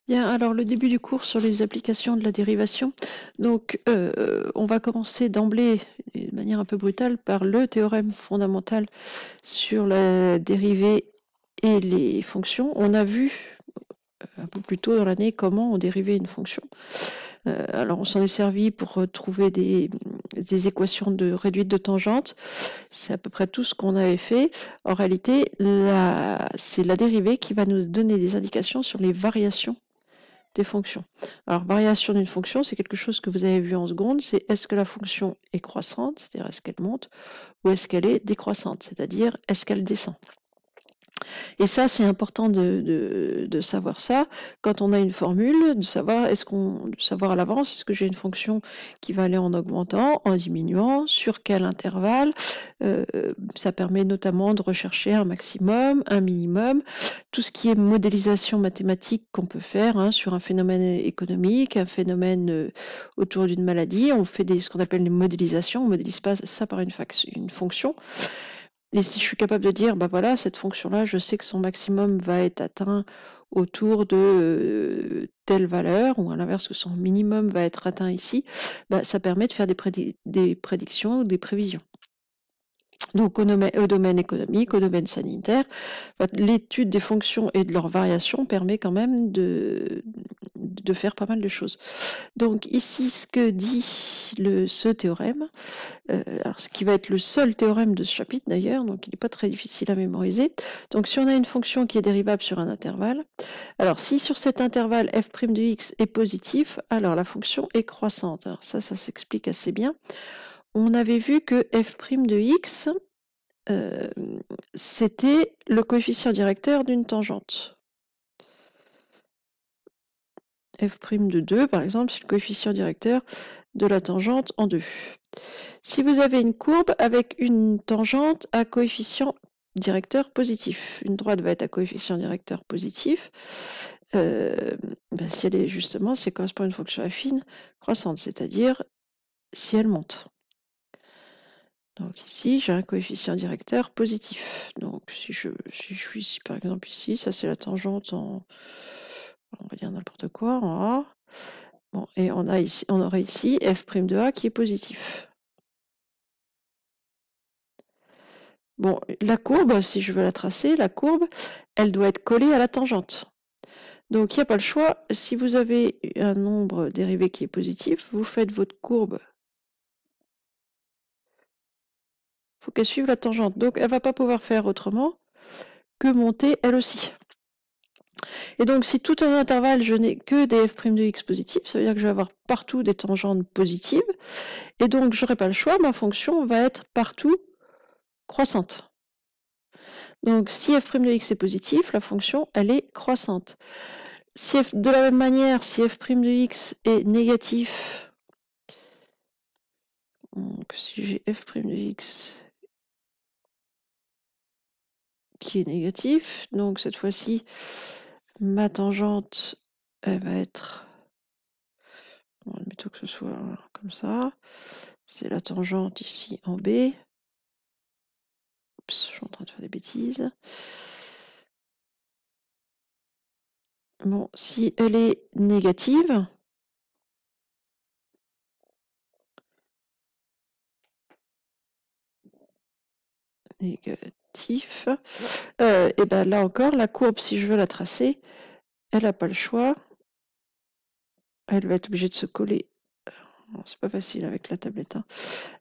Bien, alors le début du cours sur les applications de la dérivation. Donc, on va commencer d'emblée, et de manière un peu brutale, par le théorème fondamental sur la dérivée et les fonctions. On a vu un peu plus tôt dans l'année comment on dérivait une fonction. Alors, on s'en est servi pour trouver des équations réduites de tangente. C'est à peu près tout ce qu'on avait fait. En réalité, c'est la dérivée qui va nous donner des indications sur les variations des fonctions. Alors, variation d'une fonction, c'est quelque chose que vous avez vu en seconde, c'est est-ce que la fonction est croissante, c'est-à-dire est-ce qu'elle monte, ou est-ce qu'elle est décroissante, c'est-à-dire est-ce qu'elle descend. Et ça, c'est important de savoir ça quand on a une formule, de savoir à l'avance est-ce que j'ai une fonction qui va aller en augmentant, en diminuant, sur quel intervalle. Ça permet notamment de rechercher un maximum, un minimum, tout ce qui est modélisation mathématique qu'on peut faire sur un phénomène économique, un phénomène autour d'une maladie. On fait ce qu'on appelle les modélisations. On ne modélise pas ça par une fonction. Et si je suis capable de dire, bah voilà, cette fonction-là, je sais que son maximum va être atteint autour de telle valeur, ou à l'inverse, que son minimum va être atteint ici, bah, ça permet de faire des prédictions ou des prévisions. Donc au domaine économique, au domaine sanitaire, l'étude des fonctions et de leurs variations permet quand même de faire pas mal de choses. Donc ici, ce que dit ce théorème, alors ce qui va être le seul théorème de ce chapitre d'ailleurs, donc il n'est pas très difficile à mémoriser. Donc si on a une fonction qui est dérivable sur un intervalle, alors si sur cet intervalle f' de x est positif, alors la fonction est croissante. Alors ça s'explique assez bien. On avait vu que f' de x, c'était le coefficient directeur d'une tangente. F' de 2, par exemple, c'est le coefficient directeur de la tangente en 2. Si vous avez une courbe avec une tangente à coefficient directeur positif, une droite va être à coefficient directeur positif, si elle est justement, si elle correspond à une fonction affine croissante, c'est-à-dire si elle monte. Donc ici, j'ai un coefficient directeur positif. Donc si je suis ici, par exemple ici, ça c'est la tangente on va dire n'importe quoi, en A. Bon, et on aurait ici f' de A qui est positif. Bon, la courbe, si je veux la tracer, la courbe, elle doit être collée à la tangente. Donc, il n'y a pas le choix. Si vous avez un nombre dérivé qui est positif, vous faites votre courbe. Il faut qu'elle suive la tangente. Donc, elle ne va pas pouvoir faire autrement que monter elle aussi. Et donc, si tout un intervalle, je n'ai que des f' de x positifs, ça veut dire que je vais avoir partout des tangentes positives. Et donc, je n'aurai pas le choix. Ma fonction va être partout croissante. Donc, si f' de x est positif, la fonction, elle est croissante. De la même manière, si f' de x est négatif, donc si j'ai f' de x qui est négatif, donc cette fois-ci, ma tangente, elle va être, admettons que ce soit comme ça, c'est la tangente ici en B. Oups, je suis en train de faire des bêtises. Bon, si elle est négative, et bien là encore, la courbe, si je veux la tracer, elle n'a pas le choix. Elle va être obligée de se coller. C'est pas facile avec la tablette.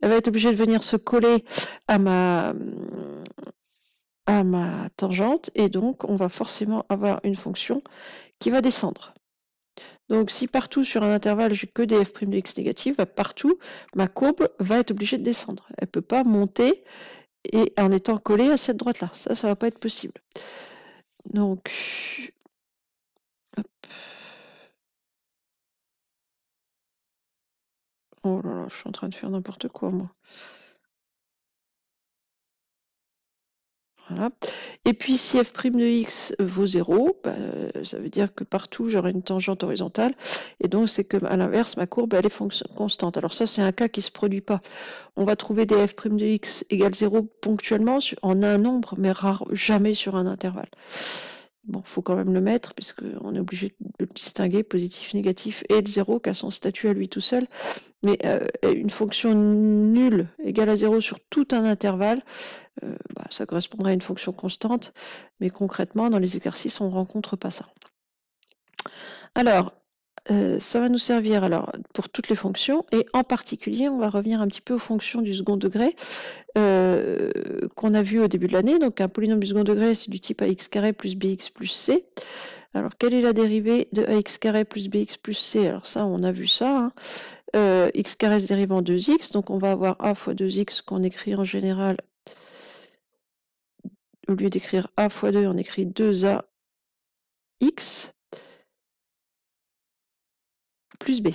Elle va être obligée de venir se coller à ma tangente, et donc on va forcément avoir une fonction qui va descendre. Donc si partout sur un intervalle j'ai que des f' de x négatives, partout ma courbe va être obligée de descendre. Elle ne peut pas monter et en étant collée à cette droite-là. Ça va pas être possible. Donc, hop. Oh là là, je suis en train de faire n'importe quoi, moi. Voilà. Et puis si f' de x vaut 0, ça veut dire que partout j'aurai une tangente horizontale, et donc c'est que à l'inverse ma courbe elle est constante. Alors ça c'est un cas qui ne se produit pas. On va trouver des f' de x égale 0 ponctuellement en un nombre, mais jamais sur un intervalle. Bon, il faut quand même le mettre puisqu'on est obligé de distinguer positif, négatif et le 0 qui a son statut à lui tout seul. Mais une fonction nulle égale à 0 sur tout un intervalle, ça correspondrait à une fonction constante, mais concrètement, dans les exercices, on ne rencontre pas ça. Alors, ça va nous servir alors pour toutes les fonctions, et en particulier, on va revenir un petit peu aux fonctions du second degré qu'on a vu au début de l'année. Donc, un polynôme du second degré, c'est du type ax carré plus bx plus c. Alors, quelle est la dérivée de ax carré plus bx plus c? Alors ça, on a vu ça. X carré se dérive en 2x, donc on va avoir a fois 2x qu'on écrit en général, au lieu d'écrire a fois 2, on écrit 2ax plus b.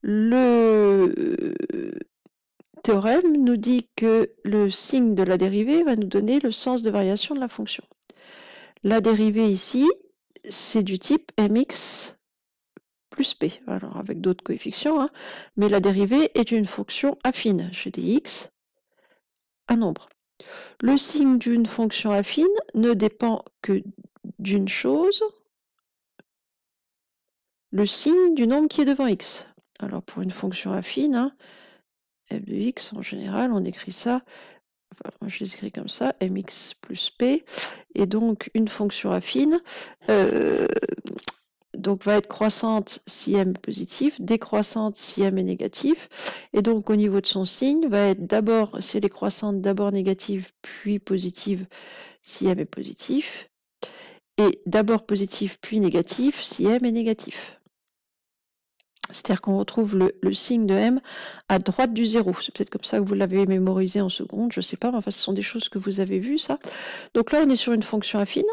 Le théorème nous dit que le signe de la dérivée va nous donner le sens de variation de la fonction. La dérivée ici, c'est du type mx plus p, alors avec d'autres coefficients, hein, mais la dérivée est une fonction affine. J'ai des x, un nombre. Le signe d'une fonction affine ne dépend que d'une chose, le signe du nombre qui est devant x. Alors pour une fonction affine, hein, f de x, en général, on écrit ça, enfin, moi je l'écris comme ça, mx plus p, et donc une fonction affine donc va être croissante si m est positif, décroissante si m est négatif, et donc au niveau de son signe, va être d'abord, si elle est croissante, d'abord négative, puis positive si m est positif, et d'abord positif, puis négatif si m est négatif. C'est-à-dire qu'on retrouve le signe de m à droite du 0. C'est peut-être comme ça que vous l'avez mémorisé en seconde, je ne sais pas, mais enfin ce sont des choses que vous avez vues, ça. Donc là, on est sur une fonction affine,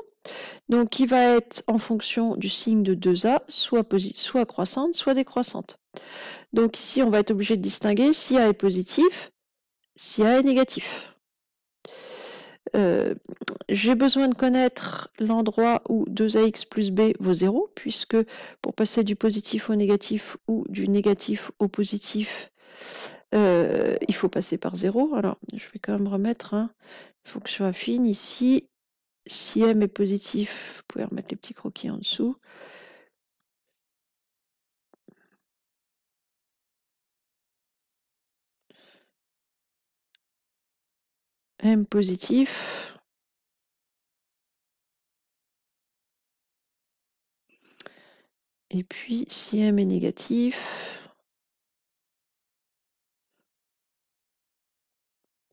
donc qui va être en fonction du signe de 2a, soit croissante, soit décroissante. Donc ici, on va être obligé de distinguer si a est positif, si a est négatif. J'ai besoin de connaître l'endroit où 2ax plus b vaut 0, puisque pour passer du positif au négatif ou du négatif au positif, il faut passer par 0. Alors, je vais quand même remettre une fonction affine ici. Si m est positif, vous pouvez remettre les petits croquis en dessous. M positif. Et puis, si m est négatif,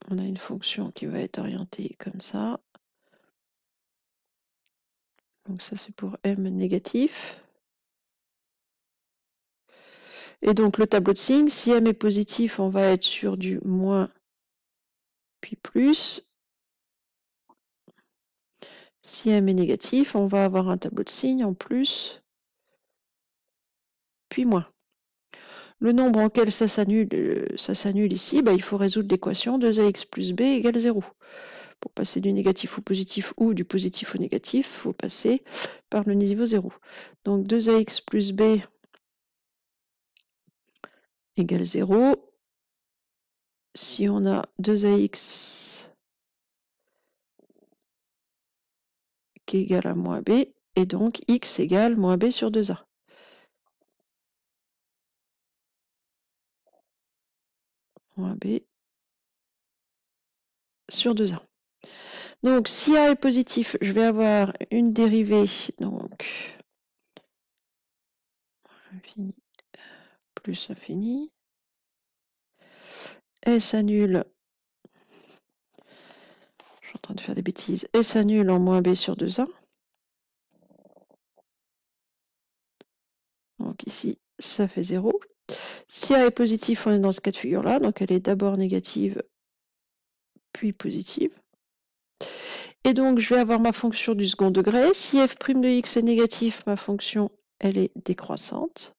on a une fonction qui va être orientée comme ça. Donc ça, c'est pour m négatif. Et donc, le tableau de signes, si m est positif, on va être sur du moins, puis plus. Si m est négatif, on va avoir un tableau de signes en plus, puis moins. Le nombre en quel ça s'annule ici, il faut résoudre l'équation 2ax plus b égale 0. Pour passer du négatif au positif ou du positif au négatif, il faut passer par le niveau 0. Donc 2ax plus b égale 0. Si on a 2ax qui est égal à moins b, et donc x égale moins b sur 2a. Moins b sur 2a. Donc si a est positif, je vais avoir une dérivée, donc infini plus infini. S annule, je suis en train de faire des bêtises, S annule en moins b sur 2a. Donc ici, ça fait 0. Si a est positif, on est dans ce cas de figure-là, donc elle est d'abord négative, puis positive. Et donc, je vais avoir ma fonction du second degré. Si f' de x est négatif, ma fonction, elle est décroissante.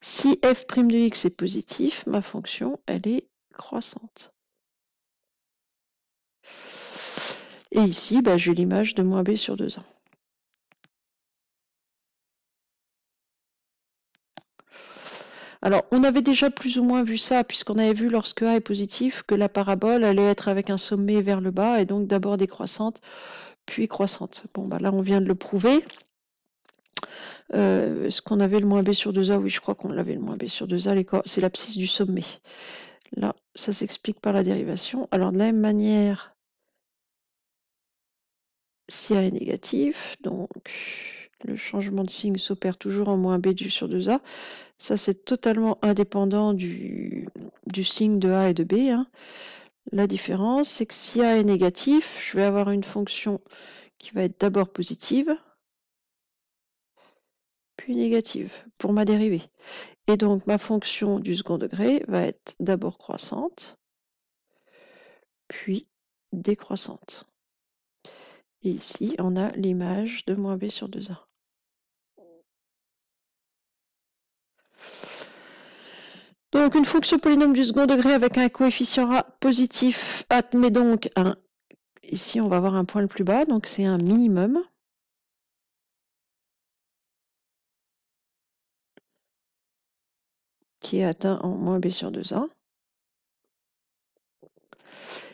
Si f' de x est positif, ma fonction, elle est croissante. Et ici, j'ai l'image de moins b sur 2a. Alors, on avait déjà plus ou moins vu ça, puisqu'on avait vu lorsque a est positif que la parabole allait être avec un sommet vers le bas, et donc d'abord décroissante, puis croissante. Bon, bah là, on vient de le prouver. Est-ce qu'on avait le moins b sur 2a? Oui, je crois qu'on l'avait le moins b sur 2a. C'est l'abscisse du sommet. Là, ça s'explique par la dérivation. Alors, de la même manière, si A est négatif, donc le changement de signe s'opère toujours en moins b sur 2a. Ça, c'est totalement indépendant du signe de A et de B. Hein. La différence, c'est que si A est négatif, je vais avoir une fonction qui va être d'abord positive, puis négative pour ma dérivée. Et donc, ma fonction du second degré va être d'abord croissante, puis décroissante. Et ici, on a l'image de moins b sur 2a. Donc, une fonction polynôme du second degré avec un coefficient A positif admet donc un... Ici, on va avoir un point le plus bas, donc c'est un minimum. Qui est atteint en moins b sur 2a.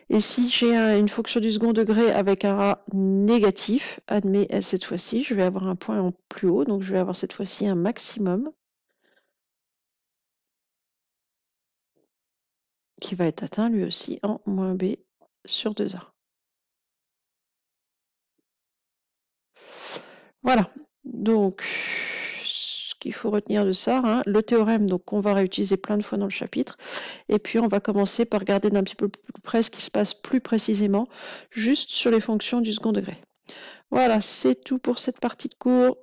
Et si j'ai une fonction du second degré avec un A négatif, admet cette fois-ci, je vais avoir un point en plus haut, donc je vais avoir cette fois-ci un maximum qui va être atteint lui aussi en moins b sur 2a. Voilà, donc ce qu'il faut retenir de ça, hein, le théorème donc qu'on va réutiliser plein de fois dans le chapitre, et puis on va commencer par regarder d'un petit peu plus près ce qui se passe plus précisément juste sur les fonctions du second degré. Voilà, c'est tout pour cette partie de cours.